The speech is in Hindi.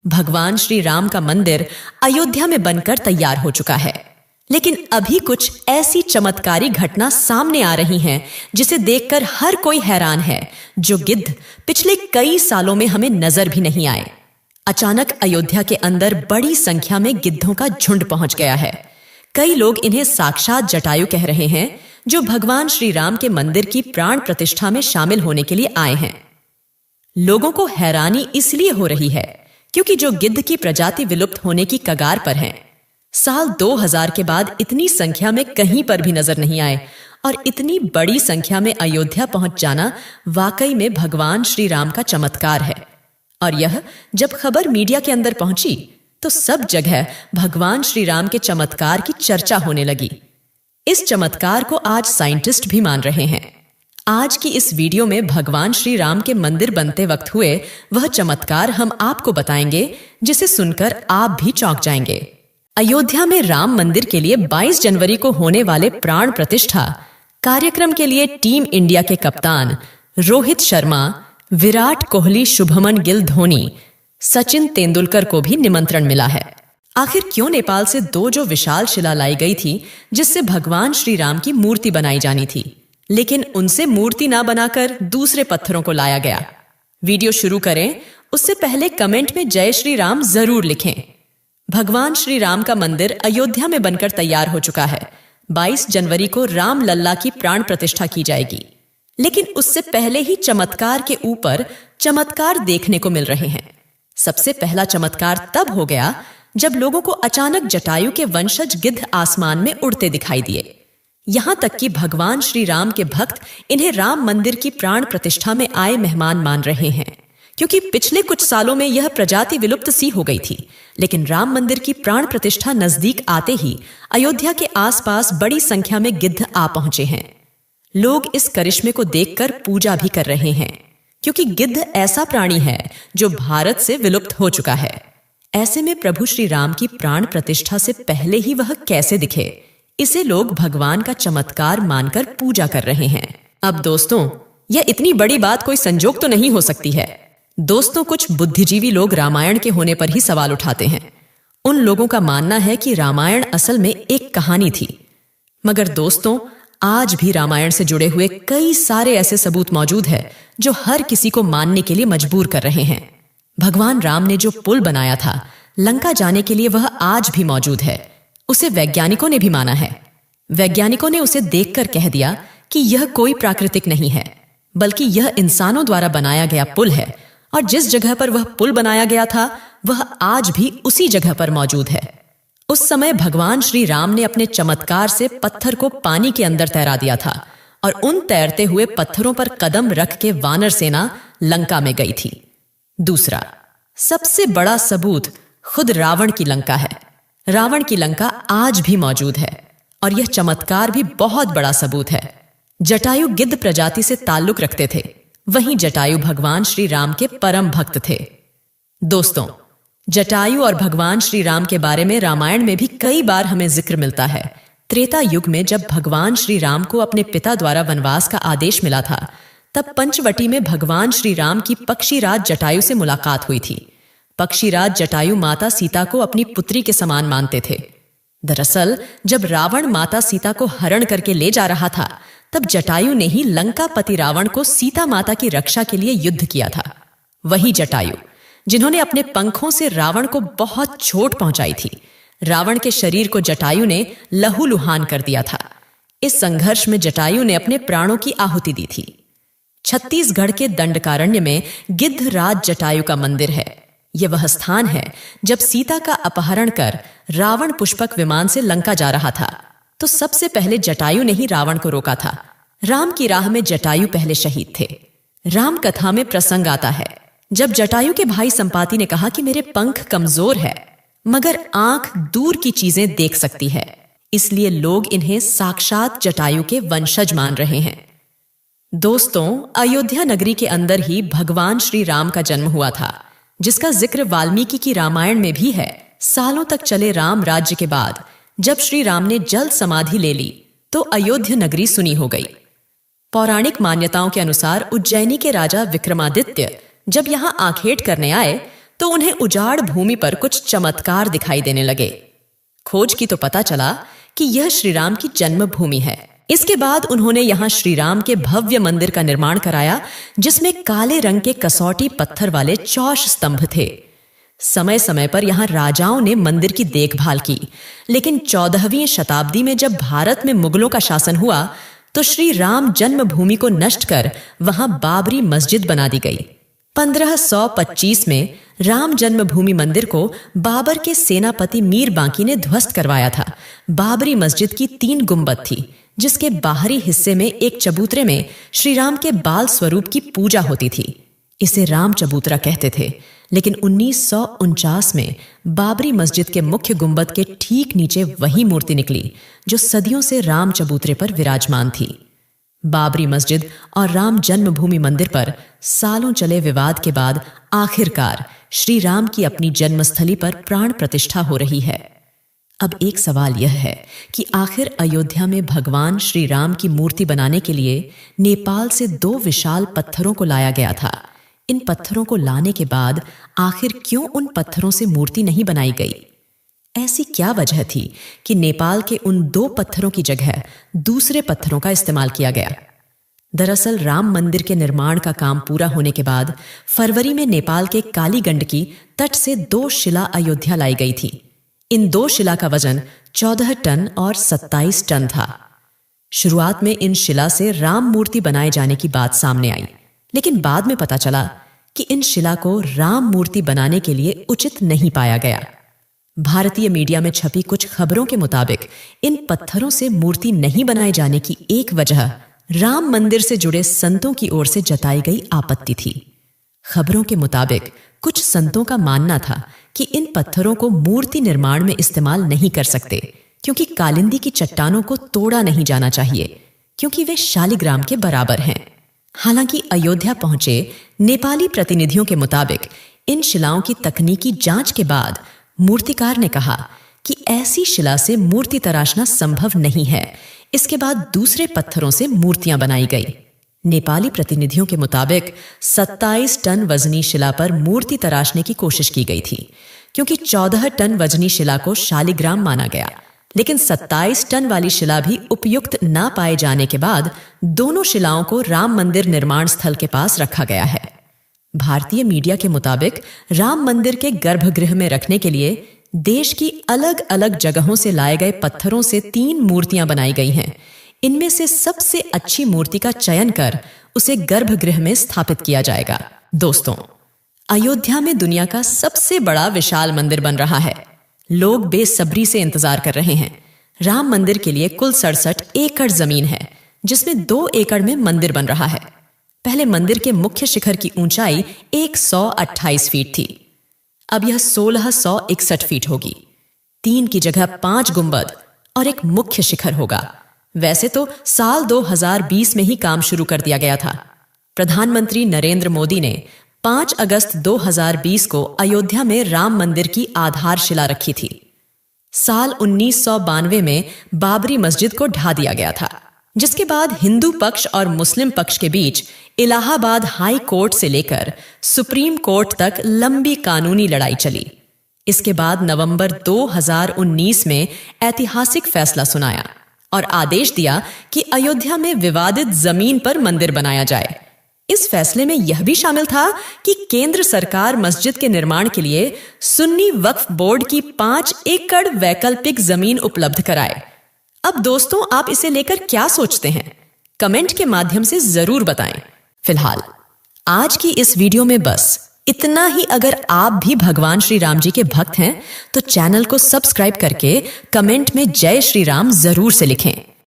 भगवान श्री राम का मंदिर अयोध्या में बनकर तैयार हो चुका है, लेकिन अभी कुछ ऐसी चमत्कारी घटना सामने आ रही हैं जिसे देखकर हर कोई हैरान है, जो गिद्ध पिछले कई सालों में हमें नजर भी नहीं आए। अचानक अयोध्या के अंदर बड़ी संख्या में गिद्धों का झुंड पहुंच गया है। कई लोग इन्हें साक्षात जटायु कह रहे हैं, जो भगवान श्री राम के मंदिर की प्राण प्रतिष्ठा में शामिल होने के लिए आए हैं। लोगों को हैरानी इसलिए हो रही है क्योंकि जो गिद्ध की प्रजाति विलुप्त होने की कगार पर है, साल 2000 के बाद इतनी संख्या में कहीं पर भी नजर नहीं आए, और इतनी बड़ी संख्या में अयोध्या पहुंच जाना वाकई में भगवान श्री राम का चमत्कार है। और यह जब खबर मीडिया के अंदर पहुंची तो सब जगह भगवान श्री राम के चमत्कार की चर्चा होने लगी। इस चमत्कार को आज साइंटिस्ट भी मान रहे हैं। आज की इस वीडियो में भगवान श्री राम के मंदिर बनते वक्त हुए वह चमत्कार हम आपको बताएंगे, जिसे सुनकर आप भी चौंक जाएंगे। अयोध्या में राम मंदिर के लिए 22 जनवरी को होने वाले प्राण प्रतिष्ठा कार्यक्रम के लिए टीम इंडिया के कप्तान रोहित शर्मा, विराट कोहली, शुभमन गिल, धोनी, सचिन तेंदुलकर को भी निमंत्रण मिला है। आखिर क्यों नेपाल से जो विशाल शिला लाई गई थी, जिससे भगवान श्री राम की मूर्ति बनाई जानी थी, लेकिन उनसे मूर्ति ना बनाकर दूसरे पत्थरों को लाया गया? वीडियो शुरू करें उससे पहले कमेंट में जय श्री राम जरूर लिखें। भगवान श्री राम का मंदिर अयोध्या में बनकर तैयार हो चुका है। 22 जनवरी को राम लल्ला की प्राण प्रतिष्ठा की जाएगी, लेकिन उससे पहले ही चमत्कार के ऊपर चमत्कार देखने को मिल रहे हैं। सबसे पहला चमत्कार तब हो गया जब लोगों को अचानक जटायु के वंशज गिद्ध आसमान में उड़ते दिखाई दिए। यहां तक कि भगवान श्री राम के भक्त इन्हें राम मंदिर की प्राण प्रतिष्ठा में आए मेहमान मान रहे हैं, क्योंकि पिछले कुछ सालों में यह प्रजाति विलुप्त सी हो गई थी। लेकिन राम मंदिर की प्राण प्रतिष्ठा नजदीक आते ही अयोध्या के आसपास बड़ी संख्या में गिद्ध आ पहुंचे हैं। लोग इस करिश्मे को देखकर पूजा भी कर रहे हैं, क्योंकि गिद्ध ऐसा प्राणी है जो भारत से विलुप्त हो चुका है। ऐसे में प्रभु श्री राम की प्राण प्रतिष्ठा से पहले ही वह कैसे दिखे, इसे लोग भगवान का चमत्कार मानकर पूजा कर रहे हैं। अब दोस्तों, यह इतनी बड़ी बात कोई संजोग तो नहीं हो सकती है। दोस्तों, कुछ बुद्धिजीवी लोग रामायण के होने पर ही सवाल उठाते हैं। उन लोगों का मानना है कि रामायण असल में एक कहानी थी। मगर दोस्तों, आज भी रामायण से जुड़े हुए कई सारे ऐसे सबूत मौजूद है जो हर किसी को मानने के लिए मजबूर कर रहे हैं। भगवान राम ने जो पुल बनाया था लंका जाने के लिए, वह आज भी मौजूद है। उसे वैज्ञानिकों ने भी माना है। वैज्ञानिकों ने उसे देखकर कह दिया कि यह कोई प्राकृतिक नहीं है, बल्कि यह इंसानों द्वारा बनाया गया पुल है, और जिस जगह पर वह पुल बनाया गया था वह आज भी उसी जगह पर मौजूद है। उस समय भगवान श्री राम ने अपने चमत्कार से पत्थर को पानी के अंदर तैरा दिया था, और उन तैरते हुए पत्थरों पर कदम रख के वानर सेना लंका में गई थी। दूसरा सबसे बड़ा सबूत खुद रावण की लंका है। रावण की लंका आज भी मौजूद है, और यह चमत्कार भी बहुत बड़ा सबूत है। जटायु गिद्ध प्रजाति से ताल्लुक रखते थे, वहीं जटायु भगवान श्री राम के परम भक्त थे। दोस्तों, जटायु और भगवान श्री राम के बारे में रामायण में भी कई बार हमें जिक्र मिलता है। त्रेता युग में जब भगवान श्री राम को अपने पिता द्वारा वनवास का आदेश मिला था, तब पंचवटी में भगवान श्री राम की पक्षीराज जटायु से मुलाकात हुई थी। पक्षीराज जटायु माता सीता को अपनी पुत्री के समान मानते थे। दरअसल जब रावण माता सीता को हरण करके ले जा रहा था, तब जटायु ने ही लंकापति रावण को सीता माता की रक्षा के लिए युद्ध किया था। वही जटायु जिन्होंने अपने पंखों से रावण को बहुत चोट पहुंचाई थी। रावण के शरीर को जटायु ने लहूलुहान कर दिया था। इस संघर्ष में जटायु ने अपने प्राणों की आहुति दी थी। छत्तीसगढ़ के दंडकारण्य में गिद्धराज जटायु का मंदिर है। यह वह स्थान है जब सीता का अपहरण कर रावण पुष्पक विमान से लंका जा रहा था, तो सबसे पहले जटायु ने ही रावण को रोका था। राम की राह में जटायु पहले शहीद थे। राम कथा में प्रसंग आता है जब जटायु के भाई संपाति ने कहा कि मेरे पंख कमजोर है, मगर आंख दूर की चीजें देख सकती है, इसलिए लोग इन्हें साक्षात जटायु के वंशज मान रहे हैं। दोस्तों, अयोध्या नगरी के अंदर ही भगवान श्री राम का जन्म हुआ था, जिसका जिक्र वाल्मीकि की रामायण में भी है। सालों तक चले राम राज्य के बाद जब श्री राम ने जल समाधि ले ली, तो अयोध्या नगरी सुनी हो गई। पौराणिक मान्यताओं के अनुसार उज्जैनी के राजा विक्रमादित्य जब यहाँ आखेट करने आए, तो उन्हें उजाड़ भूमि पर कुछ चमत्कार दिखाई देने लगे। खोज की तो पता चला कि यह श्री राम की जन्मभूमि है। इसके बाद उन्होंने यहां श्री राम के भव्य मंदिर का निर्माण कराया, जिसमें काले रंग के कसौटी पत्थर वाले चौश स्तंभ थे। समय समय पर यहां राजाओं ने मंदिर की देखभाल की, लेकिन 14वीं शताब्दी में जब भारत में मुगलों का शासन हुआ तो श्री राम जन्मभूमि को नष्ट कर वहां बाबरी मस्जिद बना दी गई। 1525 में राम जन्मभूमि मंदिर को बाबर के सेनापति मीर बांकी ने ध्वस्त करवाया था। बाबरी मस्जिद की 3 गुंबद थी, जिसके बाहरी हिस्से में एक चबूतरे में श्री राम के बाल स्वरूप की पूजा होती थी। इसे राम चबूतरा कहते थे, लेकिन 1949 में बाबरी मस्जिद के मुख्य गुंबद के ठीक नीचे वही मूर्ति निकली जो सदियों से राम चबूतरे पर विराजमान थी। बाबरी मस्जिद और राम जन्मभूमि मंदिर पर सालों चले विवाद के बाद आखिरकार श्री राम की अपनी जन्मस्थली पर प्राण प्रतिष्ठा हो रही है। अब एक सवाल यह है कि आखिर अयोध्या में भगवान श्री राम की मूर्ति बनाने के लिए नेपाल से 2 विशाल पत्थरों को लाया गया था। इन पत्थरों को लाने के बाद आखिर क्यों उन पत्थरों से मूर्ति नहीं बनाई गई? ऐसी क्या वजह थी कि नेपाल के उन 2 पत्थरों की जगह दूसरे पत्थरों का इस्तेमाल किया गया? दरअसल राम मंदिर के निर्माण का काम पूरा होने के बाद फरवरी में नेपाल के काली गंडकी तट से 2 शिला अयोध्या लाई गई थी। इन 2 शिला का वजन 14 टन और 27 टन था। शुरुआत में इन शिला से राम मूर्ति बनाए जाने की बात सामने आई, लेकिन बाद में पता चला कि इन शिला को राम मूर्ति बनाने के लिए उचित नहीं पाया गया। भारतीय मीडिया में छपी कुछ खबरों के मुताबिक इन पत्थरों से मूर्ति नहीं बनाए जाने की एक वजह राम मंदिर से जुड़े संतों की ओर से जताई गई आपत्ति थी। खबरों के मुताबिक कुछ संतों का मानना था कि इन पत्थरों को मूर्ति निर्माण में इस्तेमाल नहीं कर सकते, क्योंकि कालिंदी की चट्टानों को तोड़ा नहीं जाना चाहिए, क्योंकि वे शालिग्राम के बराबर हैं। हालांकि अयोध्या पहुंचे नेपाली प्रतिनिधियों के मुताबिक इन शिलाओं की तकनीकी जांच के बाद मूर्तिकार ने कहा कि ऐसी शिला से मूर्ति तराशना संभव नहीं है। इसके बाद दूसरे पत्थरों से मूर्तियां बनाई गई। नेपाली प्रतिनिधियों के मुताबिक 27 टन वजनी शिला पर मूर्ति तराशने की कोशिश की गई थी, क्योंकि 14 टन वजनी शिला को शालिग्राम माना गया, लेकिन 27 टन वाली शिला भी उपयुक्त ना पाए जाने के बाद दोनों शिलाओं को राम मंदिर निर्माण स्थल के पास रखा गया है। भारतीय मीडिया के मुताबिक राम मंदिर के गर्भगृह में रखने के लिए देश की अलग अलग जगहों से लाए गए पत्थरों से 3 मूर्तियां बनाई गई हैं। इनमें से सबसे अच्छी मूर्ति का चयन कर उसे गर्भगृह में स्थापित किया जाएगा। दोस्तों, अयोध्या में दुनिया का सबसे बड़ा विशाल मंदिर बन रहा है। लोग बेसब्री से इंतजार कर रहे हैं। राम मंदिर के लिए कुल 67 एकड़ जमीन है, जिसमें 2 एकड़ में मंदिर बन रहा है। पहले मंदिर के मुख्य शिखर की ऊंचाई 128 फीट थी, अब यह 1661 फीट होगी। 3 की जगह 5 गुंबद और एक मुख्य शिखर होगा। वैसे तो साल 2020 में ही काम शुरू कर दिया गया था। प्रधानमंत्री नरेंद्र मोदी ने 5 अगस्त 2020 को अयोध्या में राम मंदिर की आधारशिला रखी थी। साल 1992 में बाबरी मस्जिद को ढा दिया गया था, जिसके बाद हिंदू पक्ष और मुस्लिम पक्ष के बीच इलाहाबाद हाई कोर्ट से लेकर सुप्रीम कोर्ट तक लंबी कानूनी लड़ाई चली। इसके बाद नवंबर 2019 में ऐतिहासिक फैसला सुनाया और आदेश दिया कि अयोध्या में विवादित जमीन पर मंदिर बनाया जाए। इस फैसले में यह भी शामिल था कि केंद्र सरकार मस्जिद के निर्माण के लिए सुन्नी वक्फ बोर्ड की 5 एकड़ वैकल्पिक जमीन उपलब्ध कराए। अब दोस्तों, आप इसे लेकर क्या सोचते हैं? कमेंट के माध्यम से जरूर बताएं। फिलहाल आज की इस वीडियो में बस इतना ही। अगर आप भी भगवान श्री राम जी के भक्त हैं तो चैनल को सब्सक्राइब करके कमेंट में जय श्री राम जरूर से लिखें।